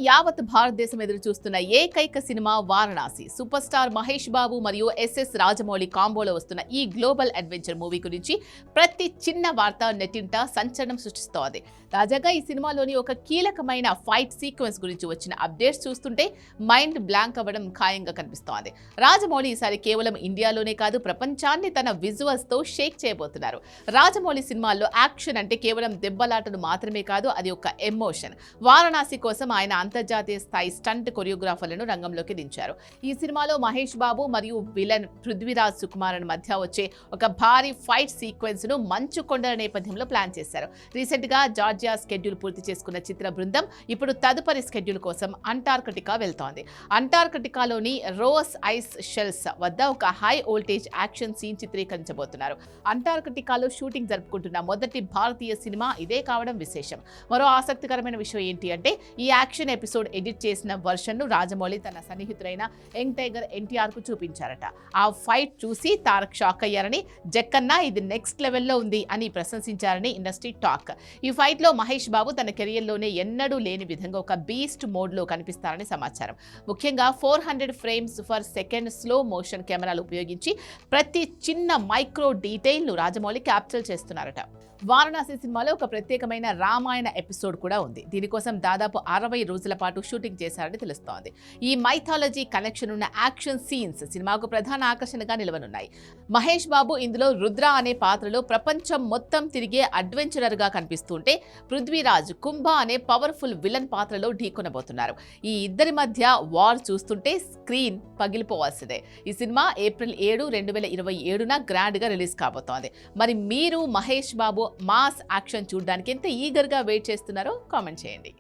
యావత్ భారతదేశం ఎదురు చూస్తున్న ఏకైక cinema Varanasi. Super star Mahesh Babu మరియు ఎస్ఎస్ రాజమౌళి కాంబోలో వస్తున్న ఈ గ్లోబల్ అడ్వెంచర్ మూవీ గురించి ప్రతి చిన్న వార్త నెట్టింట సంచలనం సృష్టిస్తోంది. తాజాగా ఈ సినిమాలోని ఒక కీలకమైన ఫైట్ సీక్వెన్స్ గురించి వచ్చిన అప్డేట్స్ చూస్తుంటే మైండ్ బ్లాంక్ అవ్వడం ఖాయంగా కనిపిస్తోంది. రాజమౌళి ఈసారి కేవలం ఇండియాలోనే కాదు, ప్రపంచాన్ని తన విజువల్స్ తో షేక్ చేయబోతున్నారు. రాజమౌళి సినిమాల్లో యాక్షన్ అంటే కేవలం దెబ్బలాటలు మాత్రమే కాదు, అది ఒక ఎమోషన్. వారణాసి కోసం ఆయన అంతర్జాతీయ స్థాయి స్టంట్ కొరియోగ్రాఫర్లను రంగంలోకి దించారు. ఈ సినిమాలో మహేష్ బాబు మరియు విలన్ పృథ్వీరాజ్ సుకుమారన్ మధ్య వచ్చే ఒక భారీ ఫైట్ సీక్వెన్స్ ను మంచు కొండల నేపథ్యంలో ప్లాన్ చేశారు. రీసెంట్ గా జార్జియా స్కెడ్యూల్ పూర్తి చేసుకున్న చిత్ర బృందం ఇప్పుడు తదుపరి స్కెడ్యూల్ కోసం అంటార్కిటికా వెళ్తోంది. అంటార్కిటికాలోని రోస్ ఐస్ షెల్స్ వద్ద ఒక హై వోల్టేజ్ యాక్షన్ సీన్ చిత్రీకరించబోతున్నారు. అంటార్కిటికాలో షూటింగ్ జరుపుకుంటున్న మొదటి భారతీయ సినిమా ఇదే కావడం విశేషం. మరో ఆసక్తికరమైన విషయం ఏంటి అంటే, ఈ యాక్షన్ ఎపిసోడ్ ఎడిట్ చేసిన వర్షన్ ను రాజమౌళి తన సన్నిహితుడైన యంగ్ టైగర్ ఎన్టీఆర్ కు చూపించారట. ఆ ఫైట్ చూసి తారక్ షాక్ అయ్యారని, జక్కన్న ఇది నెక్స్ట్ లెవెల్లో ఉంది అని ప్రశంసించారని ఇండస్ట్రీ టాక్. ఈ ఫైట్ లో మహేష్ బాబు తన కెరియర్లోనే ఎన్నడూ లేని విధంగా ఒక బీస్ట్ మోడ్ లో కనిపిస్తారని సమాచారం. ముఖ్యంగా 400 frames for second slow motion కెమెరాలు ఉపయోగించి ప్రతి చిన్న మైక్రో డీటెయిల్ ను రాజమౌళి క్యాప్చర్ చేస్తున్నారట. వారణాసి సినిమాలో ఒక ప్రత్యేకమైన రామాయణ ఎపిసోడ్ కూడా ఉంది. దీనికోసం దాదాపు 60 రోజుల పాటు షూటింగ్ చేశారని తెలుస్తోంది. ఈ మైథాలజీ కనెక్షన్ ఉన్న యాక్షన్ సీన్స్ సినిమాకు ప్రధాన ఆకర్షణగా నిలవనున్నాయి. మహేష్ బాబు ఇందులో రుద్ర అనే పాత్రలో ప్రపంచం మొత్తం తిరిగే అడ్వెంచరర్ గా కనిపిస్తుంటే, పృథ్వీరాజ్ కుంభ అనే పవర్ఫుల్ విలన్ పాత్రలో ఢీకొనబోతున్నారు. ఈ ఇద్దరి మధ్య వార్ చూస్తుంటే స్క్రీన్ పగిలిపోవాల్సిందే. ఈ సినిమా ఏప్రిల్ 7, 2027న గ్రాండ్ గా రిలీజ్ కాబోతోంది. మరి మీరు మహేష్ బాబు మాస్ యాక్షన్ చూడడానికి ఎంత ఈగర్గా వెయిట్ చేస్తున్నారో కామెంట్ చేయండి.